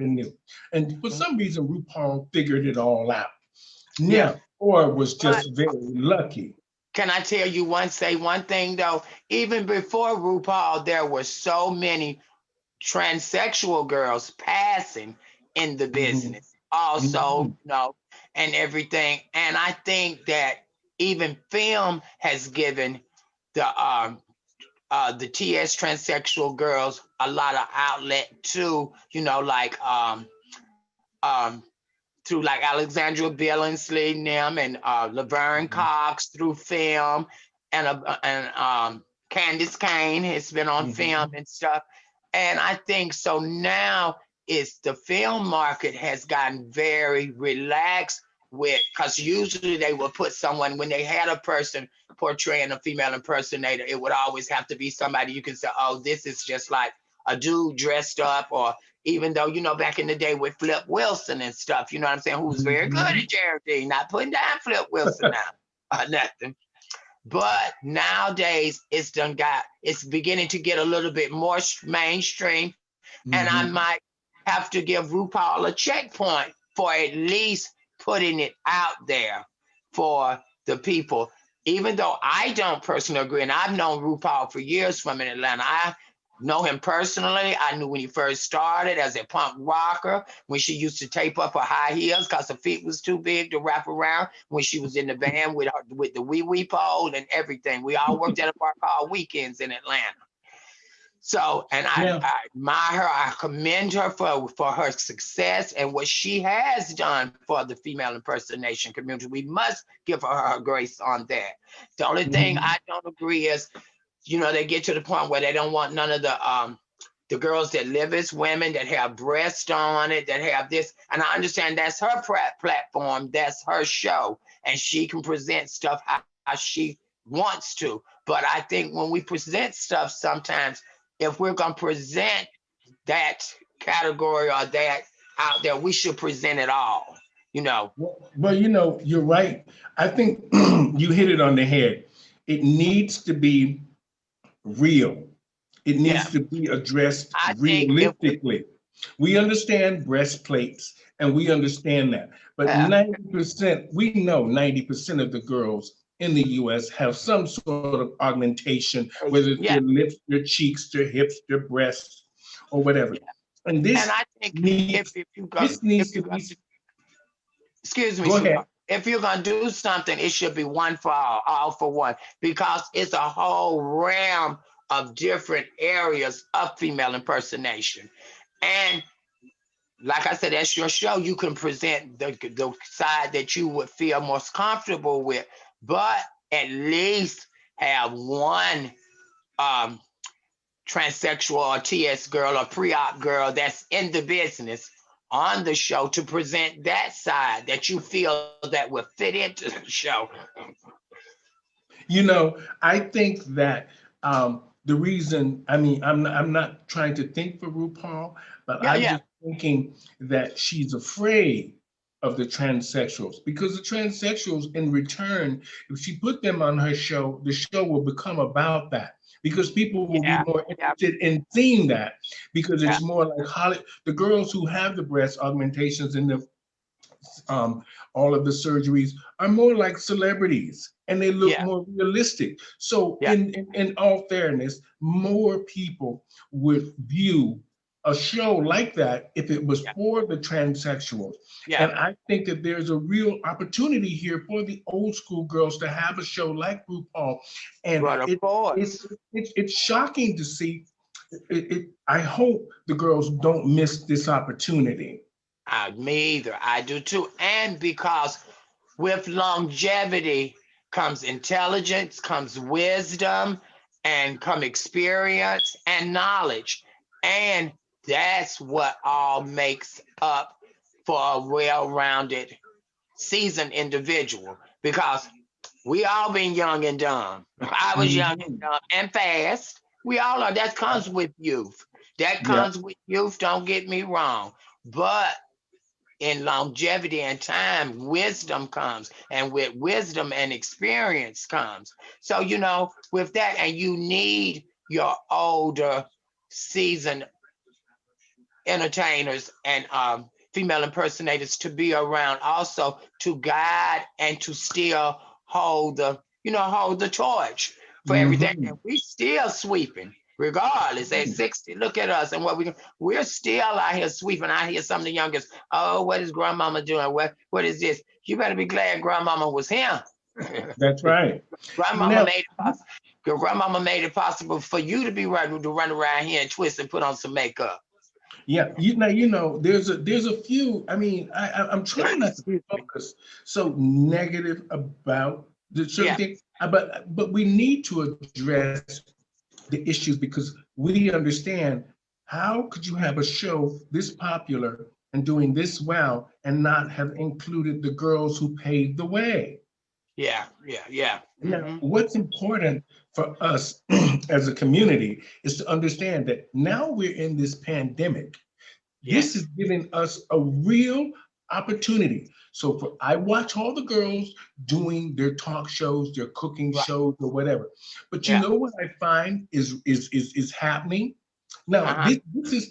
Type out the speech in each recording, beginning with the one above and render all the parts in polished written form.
knew. And for some reason, RuPaul figured it all out. Yeah. Now, or was But just very lucky. can I tell you say one thing though? Even before RuPaul, there were so many transsexual girls passing in the Mhm, business also, mhm, and everything. And I think that even film has given the TS transsexual girls a lot of outlet too, like through like Alexandra Billingsley, them, and Laverne mhm, Cox through film, and Candace Kane has been on film mhm, and stuff. And I think so now is the film market has gotten very relaxed with, because usually they would put someone when they had a person portraying a female impersonator, it would always have to be somebody you can say, oh, this is just like a dude dressed up, or even though, back in the day with Flip Wilson and stuff, you know what I'm saying, who was very good mhm. at Geraldine, not putting down Flip Wilson now, or nothing. But nowadays, it's beginning to get a little bit more mainstream, and I might Mhm. have to give RuPaul a checkpoint for at least putting it out there for the people. Even though I don't personally agree, and I've known RuPaul for years from in Atlanta. I know him personally. I knew when he first started as a punk rocker, when she used to tape up her high heels because her feet was too big to wrap around, when she was in the band with the wee wee pole and everything. We all worked at a bar called Weekends in Atlanta. So, and Now, I admire her. I commend her for her success and what she has done for the female impersonation community. We must give her grace on that. The only thing mhm. I don't agree is, they get to the point where they don't want none of the girls that live as women that have breasts on it, that have this. And I understand that's her platform, that's her show, and she can present stuff how she wants to. But I think when we present stuff, sometimes if we're going to present that category or that out there, we should present it all, you know. Well, you're right. I think you hit it on the head. It needs to be real. It Yeah. needs to be addressed I think if we, realistically. We understand breastplates and we understand that. But uh, 90%, we know 90% of the girls in the US have some sort of augmentation, whether it's their yeah, lips, their cheeks, their hips, their breasts, or whatever. yeah. And And I think this needs if to you be, got excuse me, go ahead. sweetheart. If you're gonna do something, it should be one for all for one, because it's a whole realm of different areas of female impersonation. And like I said, that's your show. You can present the side that you would feel most comfortable with, but at least have one um, transsexual or TS girl or pre-op girl that's in the business on the show to present that side that you feel that will fit into the show. I think that the reason, I mean, I'm not trying to think for RuPaul, but Yeah, I'm yeah, just thinking that she's afraid of the transsexuals because the transsexuals, in return, if she put them on her show, the show will become about that because people will be yeah, more yeah, interested in seeing that because yeah, it's more like Hollywood. The girls who have the breast augmentations and the all of the surgeries are more like celebrities and they look yeah, more realistic. So, yeah, in all fairness, more people would view a show like that if it was yeah, for the transsexuals. yeah. And I think that there's a real opportunity here for the old school girls to have a show like RuPaul. And But of course, it's shocking to see. I hope the girls don't miss this opportunity. me either. I do too. And because with longevity comes intelligence, comes wisdom, and come experience and knowledge. And that's what all makes up for a well-rounded, seasoned individual. Because we all been young and dumb. I was young and Mhm. dumb and fast. We all are. That comes with youth. That Yeah. comes with youth. Don't get me wrong. But in longevity and time, wisdom comes, and with wisdom and experience comes. So, with that, and you need your older, seasoned entertainers and female impersonators to be around also to guide and to still hold the torch for everything. Hmm. And we still sweeping regardless at 60. Look at us and we're still out here sweeping. I hear some of the youngest, oh, what is grandmama doing? What is this? You better be glad grandmama was here. That's right. Grandmama Now, made it possible. Grandmama made it possible for you to be right to run around here and twist and put on some makeup. yeah, there's a few. I mean, I'm trying not to Excuse me. focus so negative about the certain Yeah, thing, but we need to address the issues because we understand how could you have a show this popular and doing this well and not have included the girls who paved the way. yeah. Now, Hmm. what's important for us as a community is to understand that now we're in this pandemic. This is Yes. giving us a real opportunity. So I watch all the girls doing their talk shows, their cooking Right. shows, or whatever. But you Yeah. know what I find is happening? Now, Uh-huh.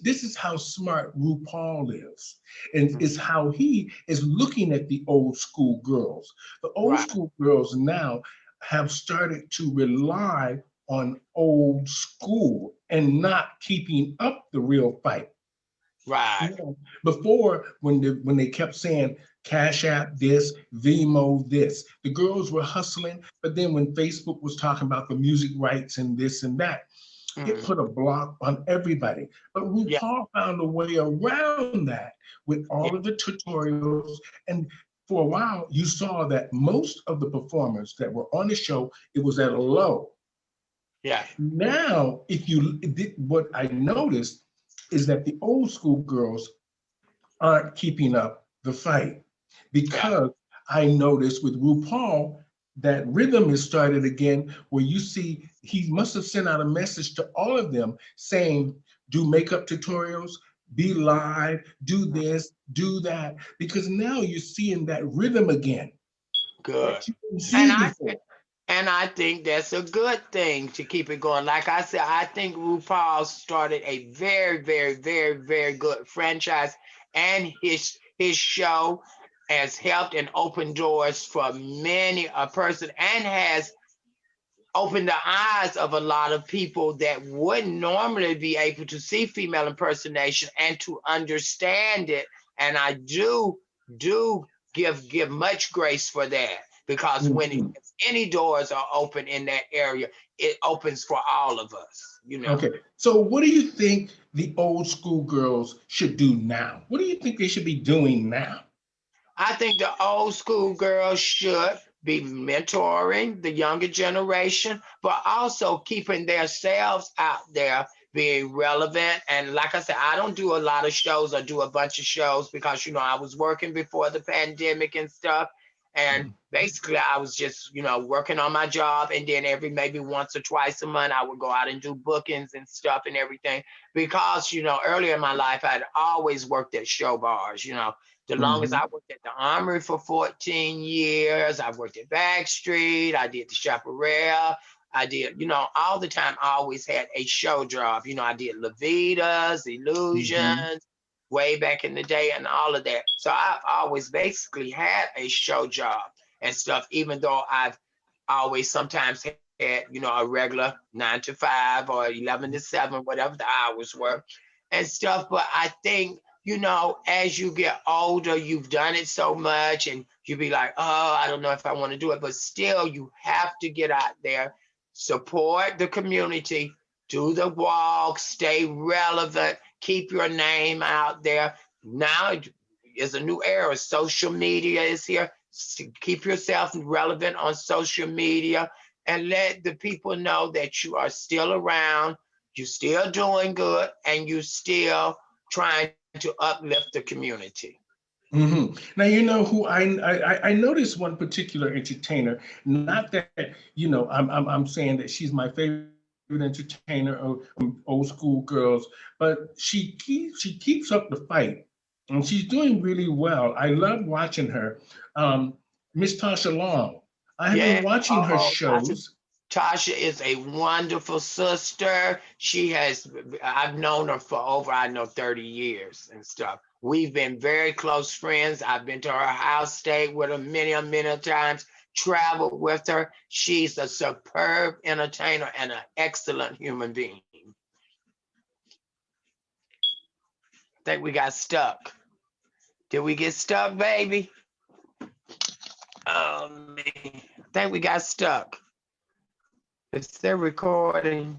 this is how smart RuPaul is, and is Mhm. how he is looking at the old school girls. The old Right. school girls now have started to rely on old school and not keeping up the real fight. Right. Yeah. Before, when they kept saying Cash App this, Vimo this, the girls were hustling. But then when Facebook was talking about the music rights and this and that, it Hmm. put a block on everybody. But Yeah. RuPaul found a way around that with all Yeah. of the tutorials. And for a while, you saw that most of the performers that were on the show, it was at a low. Yeah. Now, what I noticed is that the old school girls aren't keeping up the fight Yeah. because I noticed with RuPaul that rhythm has started again, where you see he must have sent out a message to all of them saying, do makeup tutorials, be live, do this, do that, because now you're seeing that rhythm again Good. that you didn't And see I before. and I think that's a good thing to keep it going. Like I said, I think RuPaul started a very, very, very, very good franchise, and his show has helped and opened doors for many a person, and has opened the eyes of a lot of people that wouldn't normally be able to see female impersonation and to understand it. And I do give much grace for that, because when Mhm. any doors are open in that area, it opens for all of us. Okay, so what do you think the old school girls should do now? What do you think they should be doing now? I think the old school girls should be mentoring the younger generation, but also keeping themselves out there, being relevant. And like I said, I don't do a lot of shows. I do a bunch of shows because, I was working before the pandemic and stuff. And basically, I was just, working on my job. And then every maybe once or twice a month, I would go out and do bookings and stuff and everything. Because, earlier in my life, I'd always worked at show bars. The longest Mhm. I worked at the Armory for 14 years. I worked at Backstreet. I did the Chaparral. I did, all the time. I always had a show job. I did Levitas, Mhm. Illusions, way back in the day, and all of that. So I've always basically had a show job and stuff, even though I've always sometimes had, a regular 9 to 5 or 11 to 7, whatever the hours were and stuff. But I think as you get older, you've done it so much and you be like, oh, I don't know if I want to do it. But still, you have to get out there, support the community, do the walk, stay relevant, keep your name out there. Now is a new era. Social media is here. Keep yourself relevant on social media and let the people know that you are still around, you're still doing good, and you still trying to uplift the community. Now you know who I noticed one particular entertainer. Not that I'm saying that she's my favorite entertainer of old school girls, but she keeps up the fight, and she's doing really well. I love watching her. Um, Miss Tasha Long. I have been Yeah. watching her Oh, Tasha, shows. Tasha is a wonderful sister. I've known her for over, 30 years and stuff. We've been very close friends. I've been to her house, stayed with her many times, traveled with her. She's a superb entertainer and an excellent human being. I think we got stuck. Did we get stuck, baby? Oh, man. I think we got stuck. Is there recording?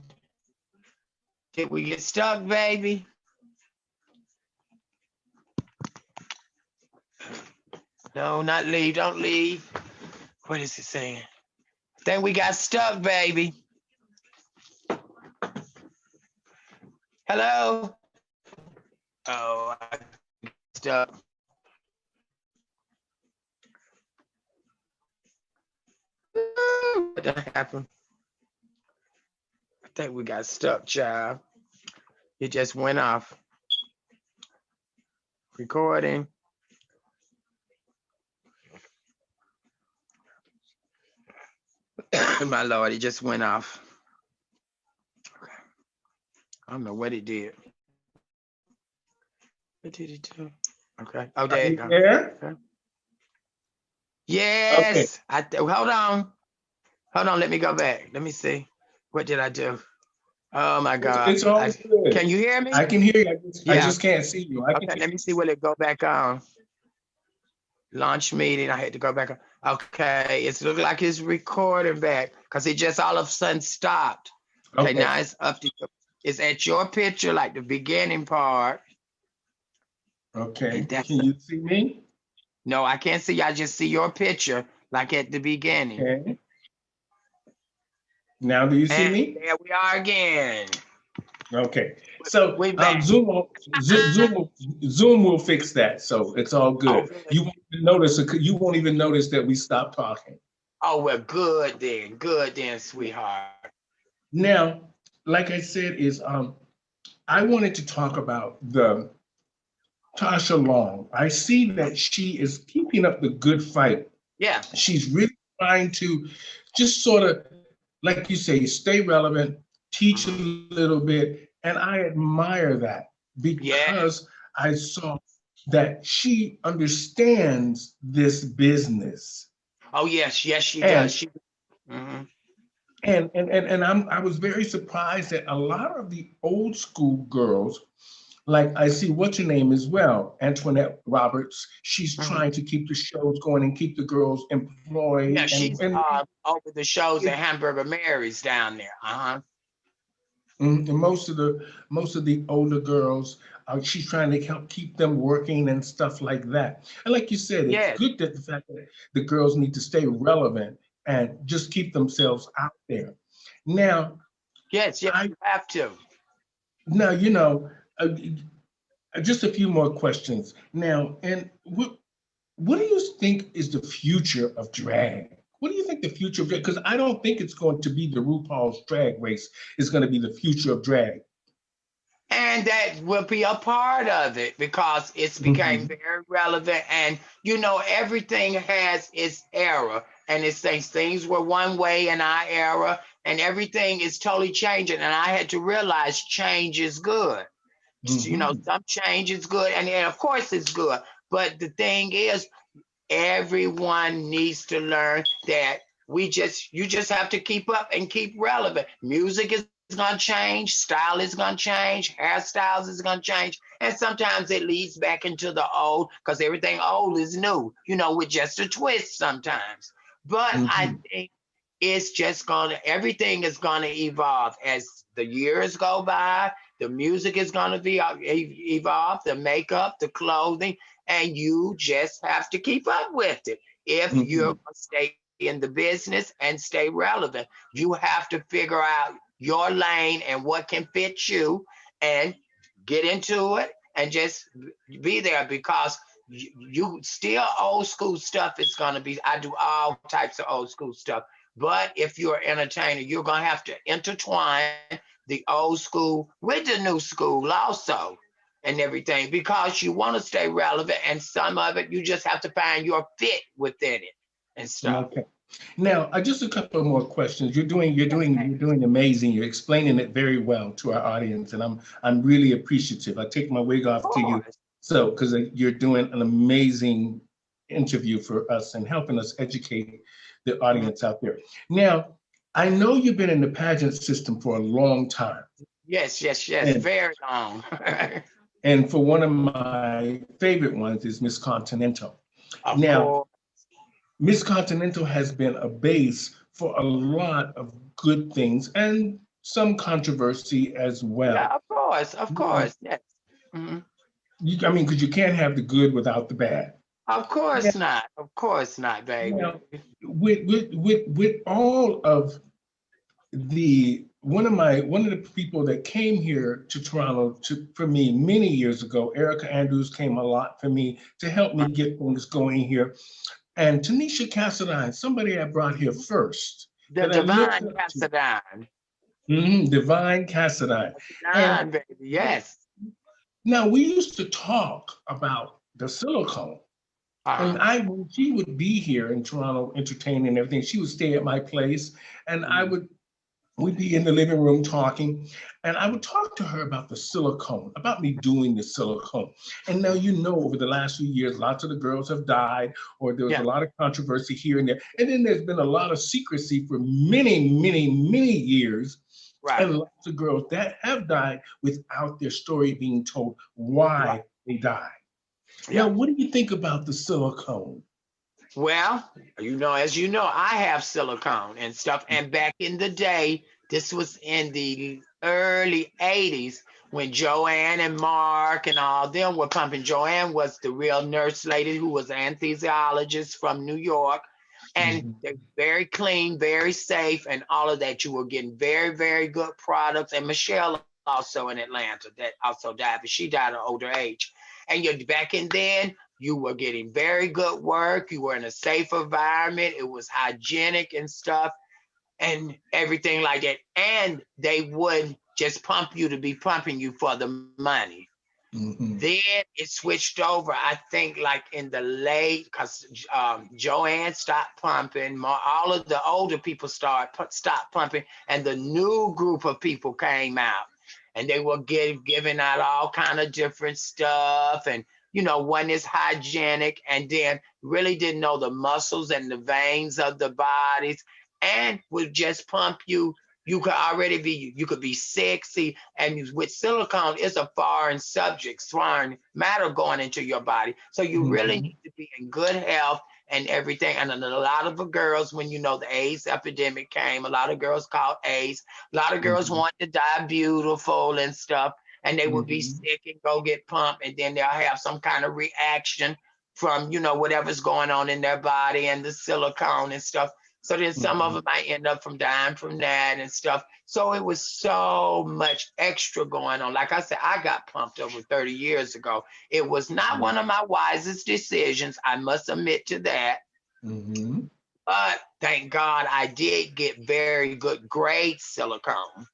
Did we get stuck, baby? No, not leave. Don't leave. What is it saying? I think we got stuck, baby. Hello? Oh, I got stuck. What did happen? I think we got stuck, child. It just went off. Recording. My Lord, it just went off. Okay. I don't know what it did. What did it do? Okay. Oh, there you go. Okay. Yes. Okay. Hold on. Hold on. Let me go back. Let me see. What did I do? Oh my God. It's all good. Can you hear me? I can hear you. I just can't see you. Okay, let me see. Will it go back on? Launch meeting. I had to go back on. Okay, it's looking like it's recording back because it just all of a sudden stopped. Okay, now it's up to you. It's at your picture, like the beginning part. Okay. Can you see me? No, I can't see you. I just see your picture, like at the beginning. Okay. Now do you see me? There we are again. Okay. So Zoom will fix that. So it's all good. Oh, you won't even notice that we stopped talking. Oh, well, good then, sweetheart. Now, like I said, I wanted to talk about the Tasha Long. I see that she is keeping up the good fight. Yeah. She's really trying to just sort of, like you say, stay relevant, teach a little bit. And I admire that because I saw that she understands this business. Oh, yes, she does. And I was very surprised that a lot of the old school girls, like I see what's her name as well, Antoinette Roberts, she's trying to keep the shows going and keep the girls employed. Yeah, she's over the shows at Hamburger Mary's down there. And most of the older girls, she's trying to help keep them working and stuff like that. And like you said, it's good that the fact that the girls need to stay relevant and just keep themselves out there. Now, yes, you have to. Now, just a few more questions. Now, and what do you think is the future of drag? What do you think the future of drag? Because I don't think it's going to be the RuPaul's Drag Race is going to be the future of drag. And that will be a part of it because it's became very relevant. And, everything has its era. And it's things were one way in our era and everything is totally changing. And I had to realize change is good. Some change is good. And of course it's good. But the thing is, everyone needs to learn that you just have to keep up and keep relevant. Music is going to change, style is going to change, hairstyles is going to change, and sometimes it leads back into the old because everything old is new, with just a twist sometimes. But I think it's just everything is going to evolve as the years go by. The music is going to be evolve, the makeup, the clothing, and you just have to keep up with it. If you're going to stay in the business and stay relevant, you have to figure out your lane and what can fit you and get into it and just be there because you still old school stuff is going to be, I do all types of old school stuff. But if you're an entertainer, you're going to have to intertwine the old school with the new school also and everything because you want to stay relevant and some of it, you just have to find your fit within it and stuff. Okay. Now, just a couple more questions. You're doing amazing. You're explaining it very well to our audience, and I'm really appreciative. I take my wig Of off to you, course. so because you're doing an amazing interview for us and helping us educate the Mhm. audience out there. Now, I know you've been in the pageant system for a long time, Yes, yes, yes. and Very long. and for one of my favorite ones is Miss Continental. Of Now, course. Miss Continental has been a base for a lot of good things and some controversy as Yeah, well. of course. Of Now, course. Yes. Mhm. I mean, because you can't have the good without the bad. Of Now, course not. Of course not, baby. now, with all of the one of the people that came here to Toronto for me many years ago, Erica Andrews came a lot for me to help me get things going here. And Tanisha Cassadine, somebody I brought here first The that I looked divine up to. Cassadine. Divine Cassadine. And Cassadine, baby. Yes. now we used to talk about the silicone. And Uh-huh. when she would be here in Toronto entertaining and everything, she would stay at my place and Mhm. we'd be in the living room talking, and I would talk to her about the silicone, about me doing the silicone. And now, over the last few years, lots of the girls have died, or there was a Yeah. lot of controversy here and there. And then there's been a lot of secrecy for many, many, many years. Right. And lots of girls that have died without their story being told Right. why they died. Now, Yeah. what do you think about the silicone? Well, as you know, I have silicone and stuff. And back in the day, this was in the early 80s when Joanne and Mark and all them were pumping. Joanne was the real nurse lady who was an anesthesiologist from New York. And Mhm. they're very clean, very safe, and all of that. You were getting very, very good products. And Michelle also in Atlanta that also died, but she died at an older age. And you're back in then, you were getting very good work. You were in a safe environment. It was hygienic and stuff and everything like that. And they would just pump you to be pumping you for the money. Mhm. Then it switched over, I think, like in the late, because Joanne stopped pumping, all of the older people stopped pumping, and the new group of people came out, and they were giving out all kind of different stuff, and one is hygienic, and then really didn't know the muscles and the veins of the bodies, and would just pump you. You could be sexy, and with silicone, it's a foreign subject, foreign matter going into your body. So you really Mhm. need to be in good health and everything. And a lot of the girls, when the AIDS epidemic came, a lot of girls caught AIDS. A lot of girls Mhm. wanted to die beautiful and stuff, and they would be Mhm. sick and go get pumped, and then they'll have some kind of reaction from whatever's going on in their body and the silicone and stuff. So then some of Mhm. them might end up from dying from that and stuff. So it was so much extra going on. Like I said, I got pumped over 30 years ago. It was not Mhm. one of my wisest decisions. I must admit to that. Mhm. But thank God I did get very good grade silicone.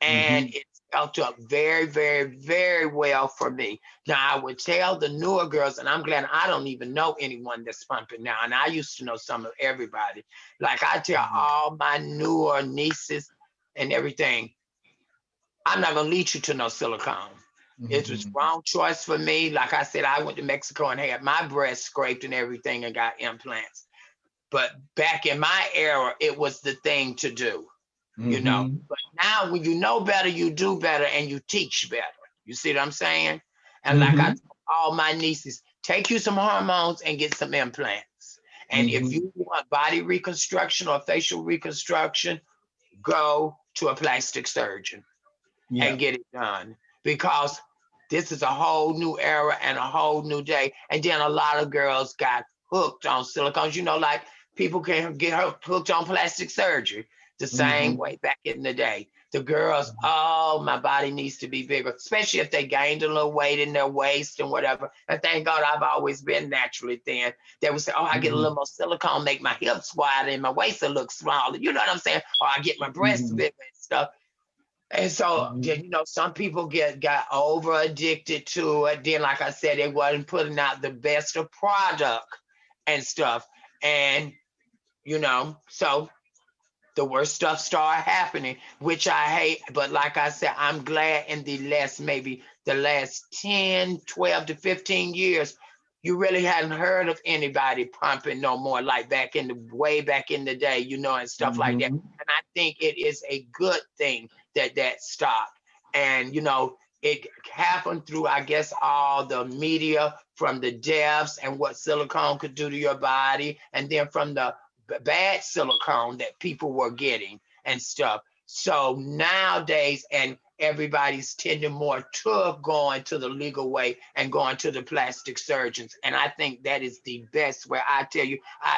And Mhm. it felt up very, very, very well for me. Now I would tell the newer girls, and I'm glad I don't even know anyone that's pumping now. And I used to know some of everybody. Like I tell Mhm. all my newer nieces and everything, I'm not gonna lead you to no silicone. It was Mhm. wrong choice for me. Like I said, I went to Mexico and had my breast scraped and everything and got implants. But back in my era, it was the thing to do you know. Mhm. But now when you know better, you do better and you teach better. You see what I'm saying? And like I Mhm. told all my nieces, take you some hormones and get some implants. And if Mhm. you want body reconstruction or facial reconstruction, go to a plastic surgeon and Yeah. get it done because this is a whole new era and a whole new day. And then a lot of girls got hooked on silicones. Like people can get hooked on plastic surgery the same Mhm. way back in the day. The girls, oh, my body needs to be bigger, especially if they gained a little weight in their waist and whatever. And thank God I've always been naturally thin. They would say, oh, I get a Mhm. little more silicone, make my hips wider and my waist will look smaller. You know what I'm saying? Or I get my breasts Mhm. bigger and stuff. And so, Mhm. some people got over addicted to it. Then, like I said, they wasn't putting out the best of product and stuff. And So the worst stuff started happening, which I hate. But like I said, I'm glad in maybe the last 10, 12 to 15 years, you really hadn't heard of anybody pumping no more like way back in the day, and stuff like that. Mm-hmm. And I think it is a good thing that stopped. And, it happened through, I guess, all the media from the deaths and what silicone could do to your body. And then from the bad silicone that people were getting and stuff. So nowadays, and everybody's tending more to going to the legal way and going to the plastic surgeons. And I think that is the best way. I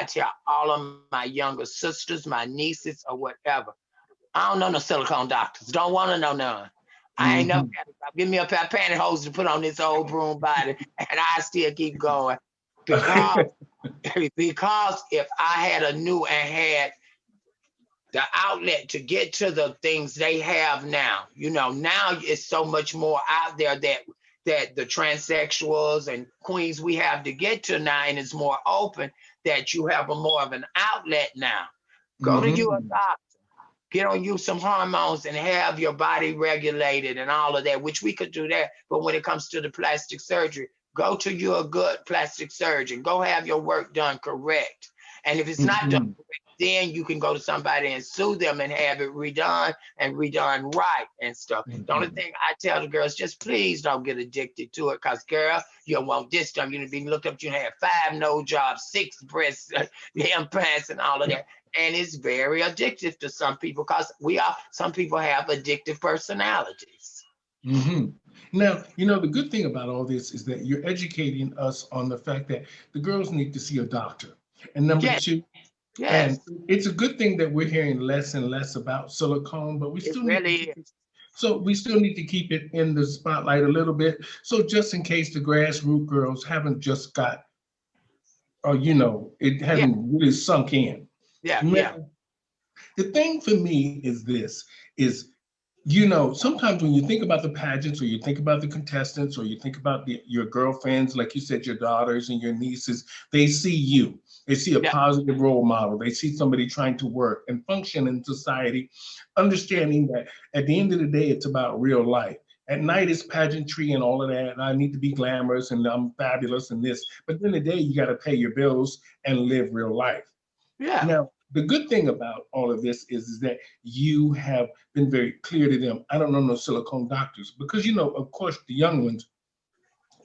tell all of my younger sisters, my nieces, or whatever, I don't know no silicone doctors. Don't want to know none. I ain't never got to give me a pair of pantyhose to put on this old broom body, and I still keep going because because if I had a new and had the outlet to get to the things they have now, now it's so much more out there that the transsexuals and queens we have to get to now, and it's more open that you have more of an outlet now. Go to your doctor. Get on you some hormones and have your body regulated and all of that, which we could do that. But when it comes to the plastic surgery, go to your good plastic surgeon. Go have your work done correct. And if it's not done correct, then you can go to somebody and sue them and have it redone and redone right and stuff. The only thing I tell the girls, just please don't get addicted to it, because, girl, you'll want this done. You'll be looked up, you have 5 nose jobs, 6 breast implants and all of that. And it's very addictive to some people because some people have addictive personalities. Mm-hmm. Now, the good thing about all this is that you're educating us on the fact that the girls need to see a doctor. And number two, and it's a good thing that we're hearing less and less about silicone, but we still we still need to keep it in the spotlight a little bit. So just in case the grassroots girls haven't just got, or it hadn't really sunk in. Now, the thing for me is this, sometimes when you think about the pageants, or you think about the contestants, or you think about your girlfriends, like you said, your daughters and your nieces, they see you. They see a positive role model. They see somebody trying to work and function in society, understanding that at the end of the day, it's about real life. At night, it's pageantry and all of that. And I need to be glamorous and I'm fabulous and this. But then the day, you got to pay your bills and live real life. Yeah. Now, the good thing about all of this is that you have been very clear to them. I don't know no silicone doctors, because, of course, the young ones,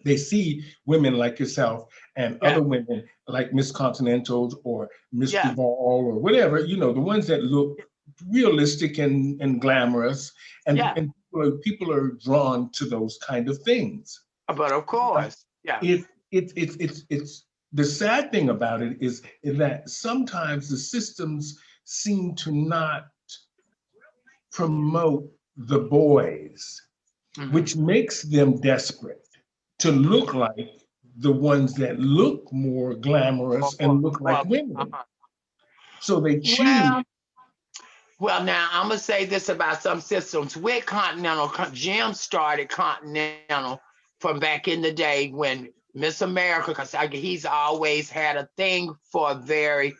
they see women like yourself and other women like Miss Continentals or Miss Duval or whatever, the ones that look realistic and glamorous, and people are drawn to those kind of things. But of course, It's the sad thing about it is that sometimes the systems seem to not promote the boys, which makes them desperate to look like the ones that look more glamorous and look like women. So they choose. Well, now I'm gonna say this about some systems. With Continental, Jim started Continental from back in the day when Miss America, because he's always had a thing for very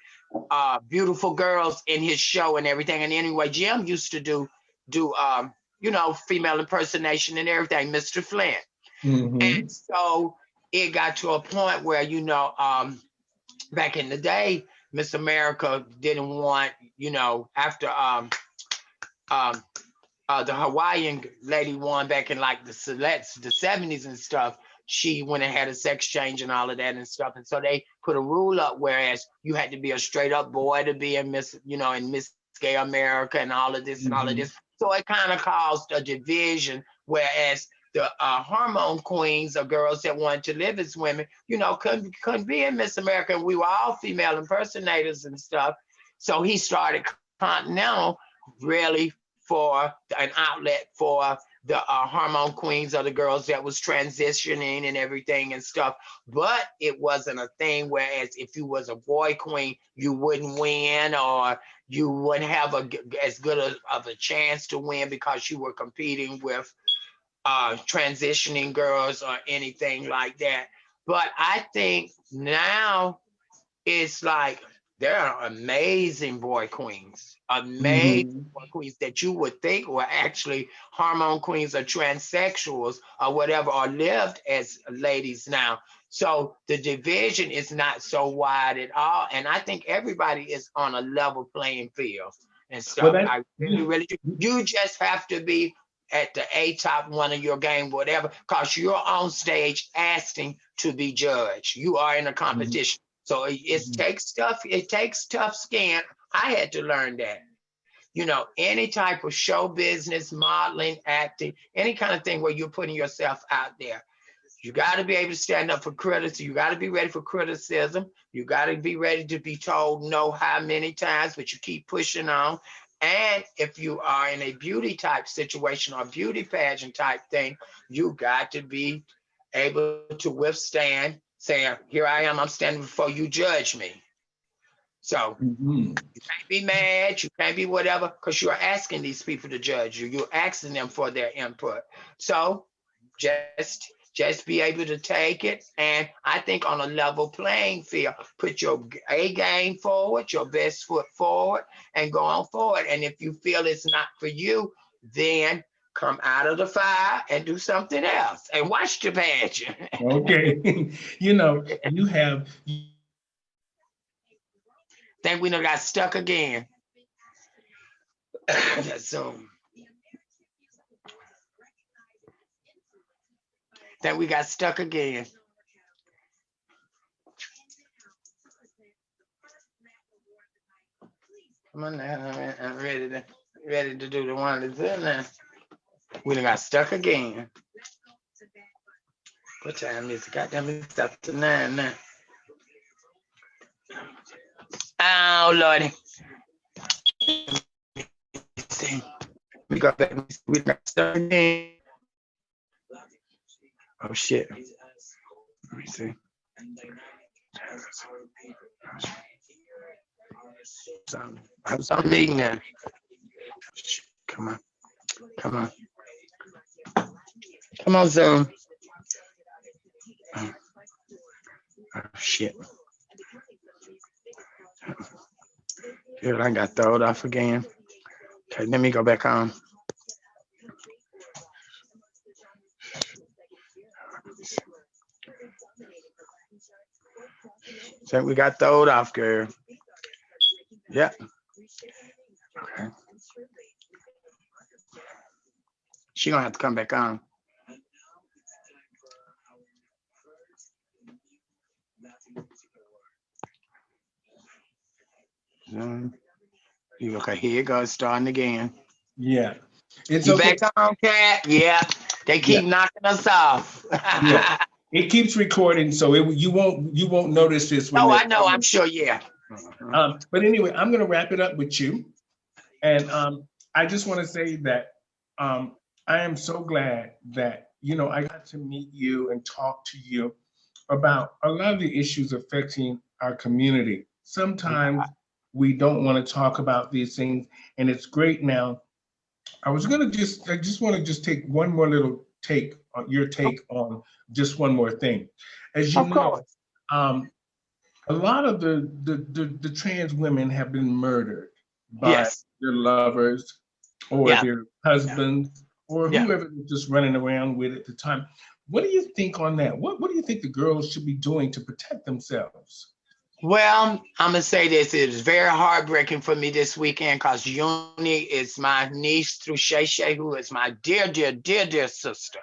beautiful girls in his show and everything. And anyway, Jim used to do female impersonation and everything, Mr. Flint. And so it got to a point where, back in the day, Miss America didn't want, after the Hawaiian lady won back in like the 70s and stuff, she went and had a sex change and all of that and stuff. And so they put a rule up, whereas you had to be a straight up boy to be in Miss Gay America and all of this and all of this. So it kind of caused a division, whereas the hormone queens or girls that wanted to live as women, couldn't be in Miss America. And we were all female impersonators and stuff. So he started Continental really for an outlet for the hormone queens or the girls that was transitioning and everything and stuff. But it wasn't a thing whereas if you was a boy queen, you wouldn't win, or you wouldn't have as good of a chance to win because you were competing with transitioning girls or anything like that. But I think now it's like There are amazing boy queens, amazing Mhm. boy queens that you would think were actually hormone queens or transsexuals or whatever, or lived as ladies now. So the division is not so wide at all. And I think everybody is on a level playing field and Well, stuff. that I really, really do. You just have to be at the A top one of your game, whatever, because you're on stage asking to be judged. You are in a Mhm. competition. So it Mhm. takes stuff, it takes tough skin. I had to learn that. You know, any type of show business, modeling, acting, any kind of thing where you're putting yourself out there. You got to be able to stand up for criticism. You got to be ready for criticism. You got to be ready to be told no how many times, but you keep pushing on. And if you are in a beauty type situation or beauty pageant type thing, you got to be able to withstand saying, here I am, I'm standing before you, judge me. So Mhm. you can't be mad, you can't be whatever, because you're asking these people to judge you. You're asking them for their input. So just be able to take it. And I think on a level playing field, put your A game forward, your best foot forward, and go on forward. And if you feel it's not for you, then come out of the fire and do something else and watch the pageant. Okay. You have Think we done got stuck again. That Zoom. Think we got stuck again. Come on now, I'm ready to do the one that's in there. We done got stuck again. What time is it? Goddamn, it's after 9 now. Oh Lordy. See, we got back. We got stuck again. Oh shit. Let me see. I was on meeting now. Come on. Come on. Come on, Zoom. Oh, oh shit. Dude, I got thrown off again. Okay, let me go back on. So we got thrown off, girl. Yeah. Okay. She gonna have to come back on. Okay, here it goes, starting again. yeah. It's You okay. back on, Cat? Yeah. They Yeah. keep knocking us off. Yeah. It keeps recording, so you won't notice this when Oh, they're I know. I'm coming. sure. Yeah. But anyway, I'm going to wrap it up with you, and I just want to say that um, I am so glad that I got to meet you and talk to you about a lot of the issues affecting our community. Sometimes we don't want to talk about these things, and it's great now. I just want to just take one more little take on your take on just one more thing. As you Of know, course. um, a lot of the trans women have been murdered by Yes. their lovers or Yeah. their husbands or Yeah. whoever they're just running around with at the time. What do you think on that? What do you think the girls should be doing to protect themselves? Well, I'm gonna say this. It is very heartbreaking for me this weekend because Uni is my niece through Shay Shay, who is my dear, dear, dear, dear sister.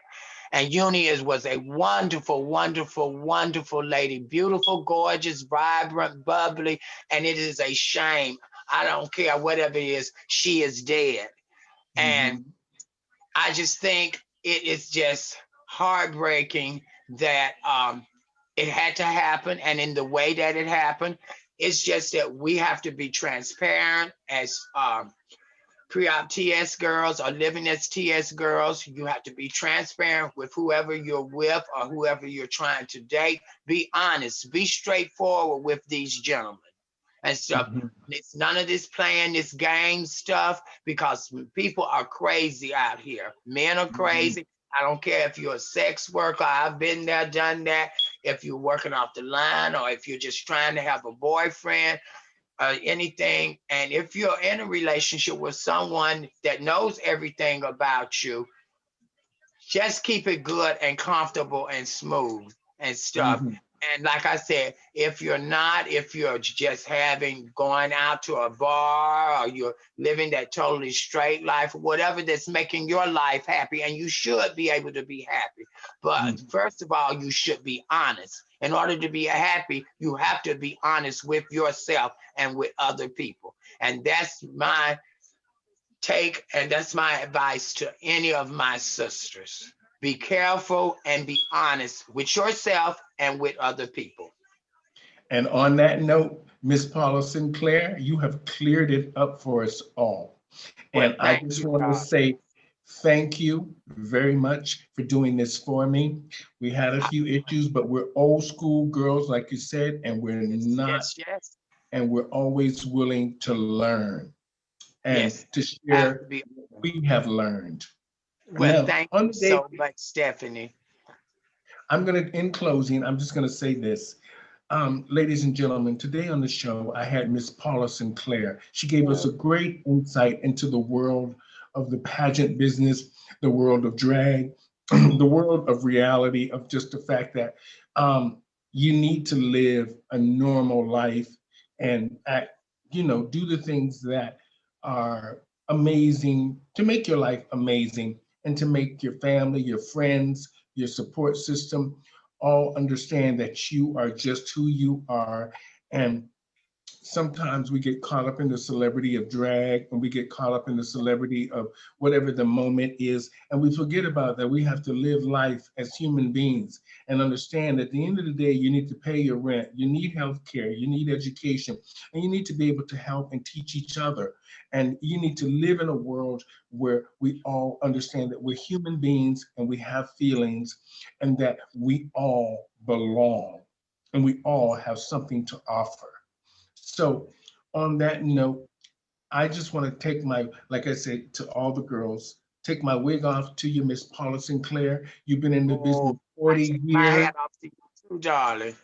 And Uni was a wonderful, wonderful, wonderful lady, beautiful, gorgeous, vibrant, bubbly, and it is a shame. I don't care whatever it is, she is dead. And Mhm. I just think it is just heartbreaking that it had to happen, and in the way that it happened, it's just that we have to be transparent as pre-op TS girls or living as TS girls. You have to be transparent with whoever you're with or whoever you're trying to date. Be honest, be straightforward with these gentlemen and stuff. Mhm. It's none of this playing this game stuff because people are crazy out here. Men are Mhm. crazy. I don't care if you're a sex worker. I've been there, done that. If you're working off the line or if you're just trying to have a boyfriend, anything. And if you're in a relationship with someone that knows everything about you, just keep it good and comfortable and smooth and stuff. Mhm. And like I said, if you're not, if you're just going out to a bar, or you're living that totally straight life, whatever that's making your life happy, and you should be able to be happy. But Mhm. first of all, you should be honest. In order to be happy, you have to be honest with yourself and with other people. And that's my take, and that's my advice to any of my sisters. Be careful and be honest with yourself and with other people. And on that note, Miss Paula Sinclair, you have cleared it up for us all. Well, And I thank just you, want to God. say thank you very much for doing this for me. We had a few issues, but we're old school girls, like you said, and we're Yes, not, yes, yes, and we're always willing to learn and yes. to Have to share be. what we have learned. Well, Now, thank on you the day, so much, Stephanie. in closing, I'm just going to say this. Ladies and gentlemen, today on the show, I had Miss Paula Sinclair. She gave us a great insight into the world of the pageant business, the world of drag, the world of reality, of just the fact that you need to live a normal life and act, do the things that are amazing to make your life amazing and to make your family, your friends, your support system all understand that you are just who you are. And sometimes we get caught up in the celebrity of drag, and we get caught up in the celebrity of whatever the moment is, and we forget about that we have to live life as human beings and understand that at the end of the day you need to pay your rent, you need health care, you need education, and you need to be able to help and teach each other, and you need to live in a world where we all understand that we're human beings and we have feelings and that we all belong and we all have something to offer. So, on that note, I just want to take like I said to all the girls, take my wig off to you, Miss Paula Sinclair. You've been in the business Oh, I 40 take my years. hat off to you too, darling.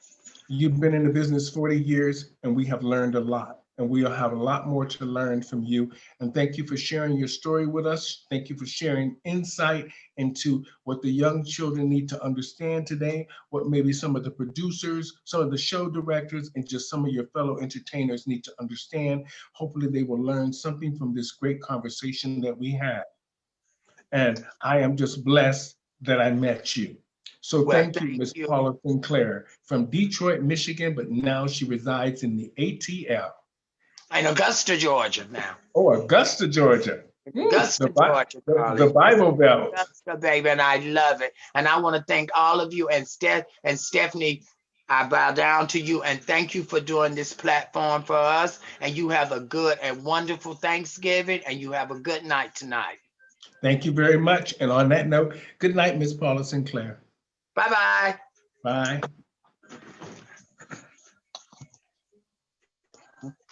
You've been in the business 40 years, and we have learned a lot. And we'll have a lot more to learn from you. And thank you for sharing your story with us. Thank you for sharing insight into what the young children need to understand today, what maybe some of the producers, some of the show directors, and just some of your fellow entertainers need to understand. Hopefully, they will learn something from this great conversation that we had. And I am just blessed that I met you. So Well, thank you, thank Miss you. Paula Sinclair from Detroit, Michigan, but now she resides in the ATL. In Augusta, Georgia now. Oh, Augusta, Georgia. In The, Augusta, Georgia, the darling. Yes, Bible Belt. Augusta, baby, and I love it. And I want to thank all of you, and Stephanie. I bow down to you and thank you for doing this platform for us. And you have a good and wonderful Thanksgiving, and you have a good night tonight. Thank you very much. And on that note, good night, Miss Paula Sinclair. Bye bye. Bye.